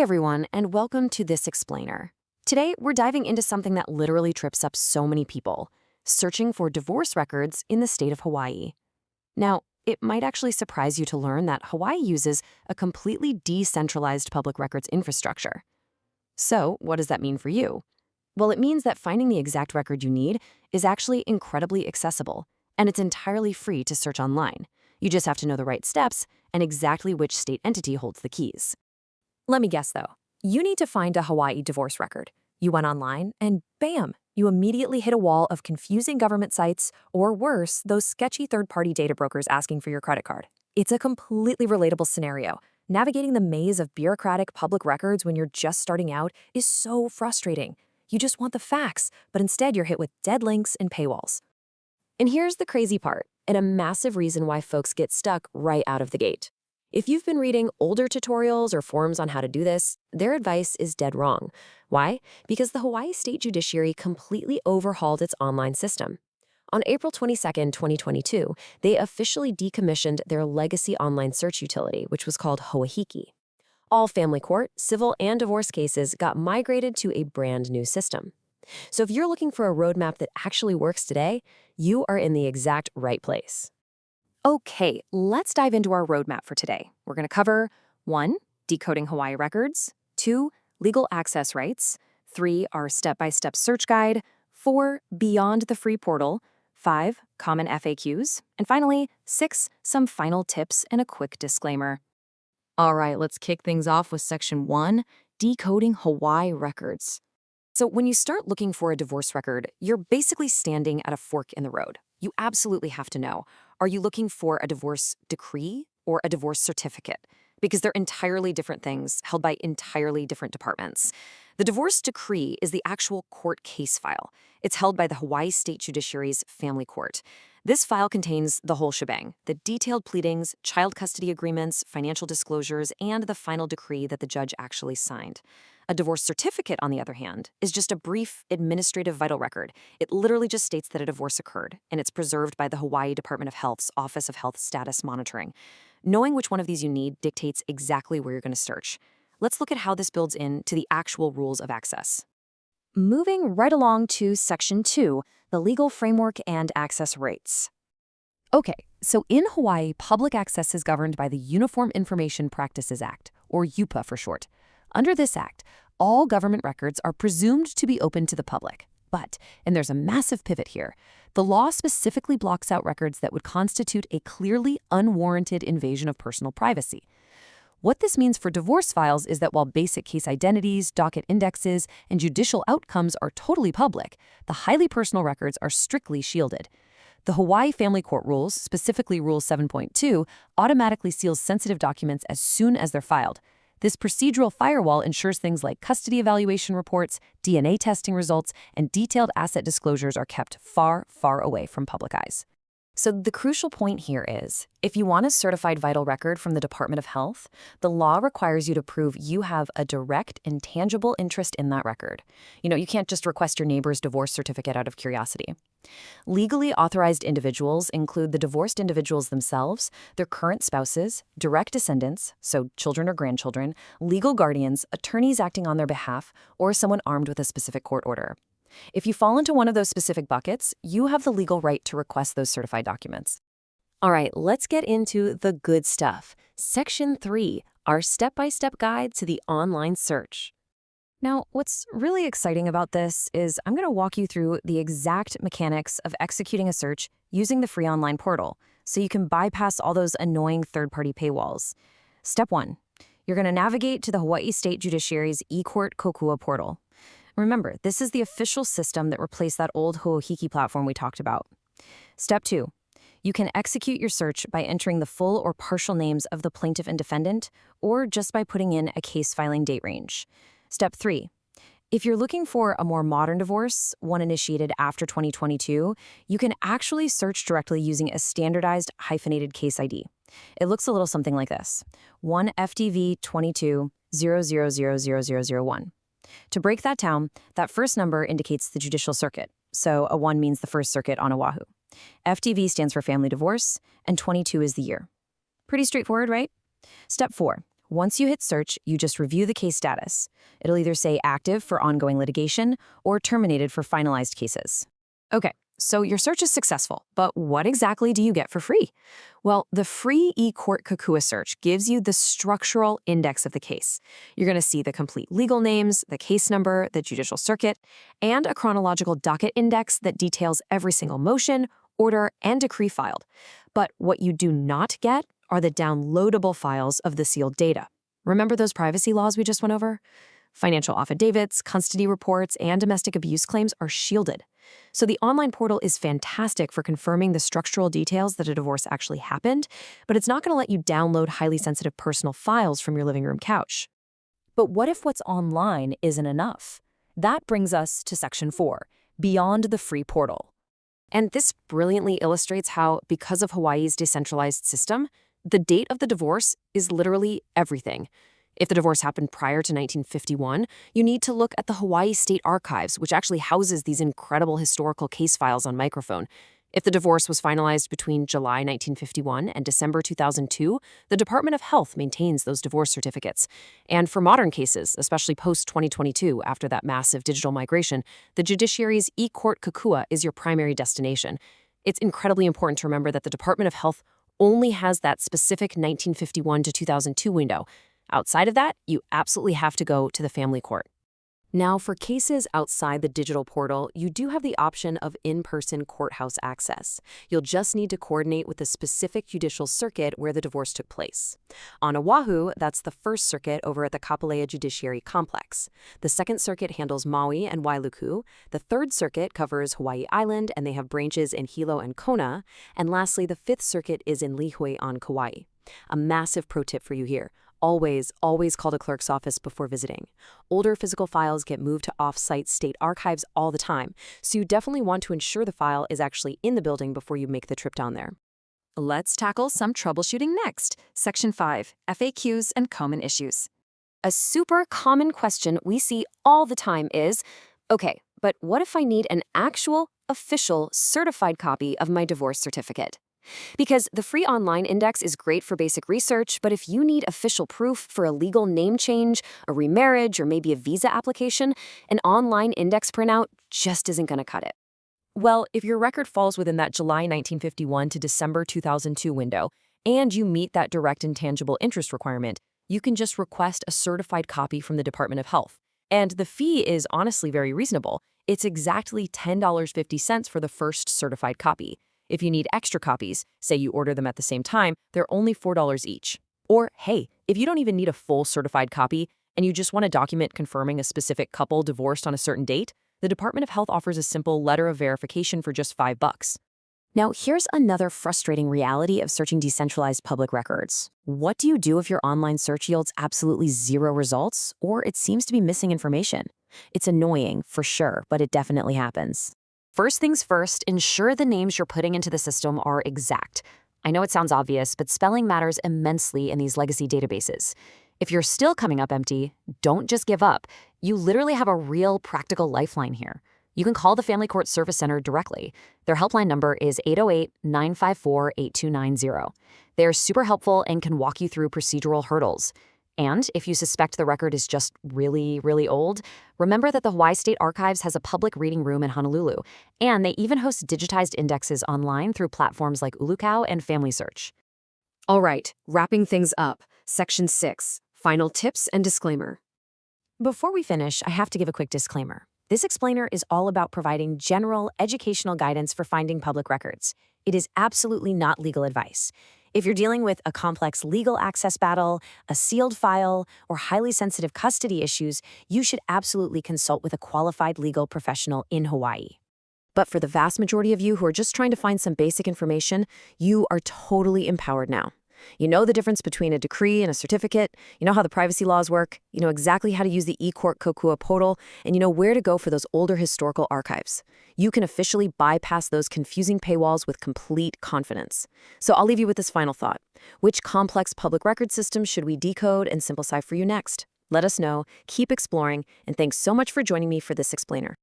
everyone, and welcome to This Explainer. Today, we're diving into something that literally trips up so many people, searching for divorce records in the state of Hawaii. Now, it might actually surprise you to learn that Hawaii uses a completely decentralized public records infrastructure. So, what does that mean for you? Well, it means that finding the exact record you need is actually incredibly accessible, and it's entirely free to search online. You just have to know the right steps and exactly which state entity holds the keys. Let me guess, though. You need to find a Hawaii divorce record. You went online, and bam, you immediately hit a wall of confusing government sites, or worse, those sketchy third-party data brokers asking for your credit card. It's a completely relatable scenario. Navigating the maze of bureaucratic public records when you're just starting out is so frustrating. You just want the facts, but instead you're hit with dead links and paywalls. And here's the crazy part, and a massive reason why folks get stuck right out of the gate. If you've been reading older tutorials or forums on how to do this, their advice is dead wrong. Why? Because the Hawaii State Judiciary completely overhauled its online system. On April 22, 2022, they officially decommissioned their legacy online search utility, which was called Hoahiki. All family court, civil, and divorce cases got migrated to a brand new system. So if you're looking for a roadmap that actually works today, you are in the exact right place. Okay, let's dive into our roadmap for today. We're going to cover 1. Decoding Hawaii records, 2. Legal access rights, 3. Our step-by-step search guide, 4. Beyond the free portal, 5. Common FAQs, and finally, 6. Some final tips and a quick disclaimer. All right, let's kick things off with Section 1, Decoding Hawaii records. So when you start looking for a divorce record, you're basically standing at a fork in the road. You absolutely have to know, are you looking for a divorce decree or a divorce certificate? Because they're entirely different things held by entirely different departments. The divorce decree is the actual court case file. It's held by the Hawaii State Judiciary's family court. This file contains the whole shebang, the detailed pleadings, child custody agreements, financial disclosures, and the final decree that the judge actually signed. A divorce certificate, on the other hand, is just a brief administrative vital record. It literally just states that a divorce occurred, and it's preserved by the Hawaii Department of Health's Office of Health Status Monitoring. Knowing which one of these you need dictates exactly where you're going to search. Let's look at how this builds into the actual rules of access. Moving right along to Section 2, the legal framework and access rates. Okay, so in Hawaii, public access is governed by the Uniform Information Practices Act, or UPA for short. Under this act, all government records are presumed to be open to the public. But, and there's a massive pivot here, the law specifically blocks out records that would constitute a clearly unwarranted invasion of personal privacy. What this means for divorce files is that while basic case identities, docket indexes, and judicial outcomes are totally public, the highly personal records are strictly shielded. The Hawaii Family Court rules, specifically Rule 7.2, automatically seals sensitive documents as soon as they're filed. This procedural firewall ensures things like custody evaluation reports, DNA testing results, and detailed asset disclosures are kept far, far away from public eyes. So the crucial point here is, if you want a certified vital record from the Department of Health, the law requires you to prove you have a direct and tangible interest in that record. You can't just request your neighbor's divorce certificate out of curiosity. Legally authorized individuals include the divorced individuals themselves, their current spouses, direct descendants, so children or grandchildren, legal guardians, attorneys acting on their behalf, or someone armed with a specific court order. If you fall into one of those specific buckets, you have the legal right to request those certified documents. All right, let's get into the good stuff. Section 3, our step-by-step guide to the online search. Now, what's really exciting about this is I'm going to walk you through the exact mechanics of executing a search using the free online portal, so you can bypass all those annoying third-party paywalls. Step 1, you're going to navigate to the Hawaii State Judiciary's eCourt Kokua portal. Remember, this is the official system that replaced that old Hoahiki platform we talked about. Step 2, you can execute your search by entering the full or partial names of the plaintiff and defendant, or just by putting in a case filing date range. Step 3, if you're looking for a more modern divorce, one initiated after 2022, you can actually search directly using a standardized hyphenated case ID. It looks a little something like this: 1 FDV 22 0000001. To break that down, that first number indicates the judicial circuit, so a 1 means the First Circuit on Oahu. FDV stands for family divorce, and 22 is the year. Pretty straightforward, right? Step 4. Once you hit search, you just review the case status. It'll either say active for ongoing litigation or terminated for finalized cases. Okay, so your search is successful, but what exactly do you get for free? Well, the free eCourt Kakua search gives you the structural index of the case. You're going to see the complete legal names, the case number, the judicial circuit, and a chronological docket index that details every single motion, order, and decree filed. But what you do not get are the downloadable files of the sealed data. Remember those privacy laws we just went over? Financial affidavits, custody reports, and domestic abuse claims are shielded. So the online portal is fantastic for confirming the structural details that a divorce actually happened, but it's not going to let you download highly sensitive personal files from your living room couch. But what if what's online isn't enough? That brings us to Section 4, Beyond the Free Portal. And this brilliantly illustrates how, because of Hawaii's decentralized system, the date of the divorce is literally everything. If the divorce happened prior to 1951, you need to look at the Hawaii State Archives, which actually houses these incredible historical case files on microfilm. If the divorce was finalized between July 1951 and December 2002, the Department of Health maintains those divorce certificates. And for modern cases, especially post-2022 after that massive digital migration, the judiciary's eCourt Kakua is your primary destination. It's incredibly important to remember that the Department of Health only has that specific 1951 to 2002 window. Outside of that, you absolutely have to go to the family court. Now, for cases outside the digital portal, you do have the option of in-person courthouse access. You'll just need to coordinate with the specific judicial circuit where the divorce took place. On Oahu, that's the First Circuit over at the Kapolei Judiciary Complex. The Second Circuit handles Maui and Wailuku. The Third Circuit covers Hawaii Island, and they have branches in Hilo and Kona. And lastly, the Fifth Circuit is in Lihue on Kauai. A massive pro tip for you here. Always call the clerk's office before visiting. Older physical files get moved to off-site state archives all the time, so you definitely want to ensure the file is actually in the building before you make the trip down there. Let's tackle some troubleshooting next. Section 5, FAQs and common issues. A super common question we see all the time is, okay, but what if I need an actual, official, certified copy of my divorce certificate? Because the free online index is great for basic research, but if you need official proof for a legal name change, a remarriage, or maybe a visa application, an online index printout just isn't going to cut it. Well, if your record falls within that July 1951 to December 2002 window, and you meet that direct and tangible interest requirement, you can just request a certified copy from the Department of Health. And the fee is honestly very reasonable. It's exactly $10.50 for the first certified copy. If you need extra copies, say you order them at the same time, they're only $4 each. Or, hey, if you don't even need a full certified copy and you just want a document confirming a specific couple divorced on a certain date, the Department of Health offers a simple letter of verification for just $5. Now, here's another frustrating reality of searching decentralized public records. What do you do if your online search yields absolutely zero results, or it seems to be missing information? It's annoying, for sure, but it definitely happens. First things first, ensure the names you're putting into the system are exact. I know it sounds obvious, but spelling matters immensely in these legacy databases. If you're still coming up empty, don't just give up. You literally have a real practical lifeline here. You can call the Family Court Service Center directly. Their helpline number is 808-954-8290. They're super helpful and can walk you through procedural hurdles. And if you suspect the record is just really, really old, remember that the Hawaii State Archives has a public reading room in Honolulu, and they even host digitized indexes online through platforms like Ulukau and Family Search. All right, wrapping things up. Section 6, Final Tips and Disclaimer. Before we finish, I have to give a quick disclaimer. This explainer is all about providing general educational guidance for finding public records. It is absolutely not legal advice. If you're dealing with a complex legal access battle, a sealed file, or highly sensitive custody issues, you should absolutely consult with a qualified legal professional in Hawaii. But for the vast majority of you who are just trying to find some basic information, you are totally empowered now. You know the difference between a decree and a certificate, you know how the privacy laws work, you know exactly how to use the eCourt Kokua portal, and you know where to go for those older historical archives. You can officially bypass those confusing paywalls with complete confidence. So I'll leave you with this final thought. Which complex public record system should we decode and simplify for you next? Let us know, keep exploring, and thanks so much for joining me for this explainer.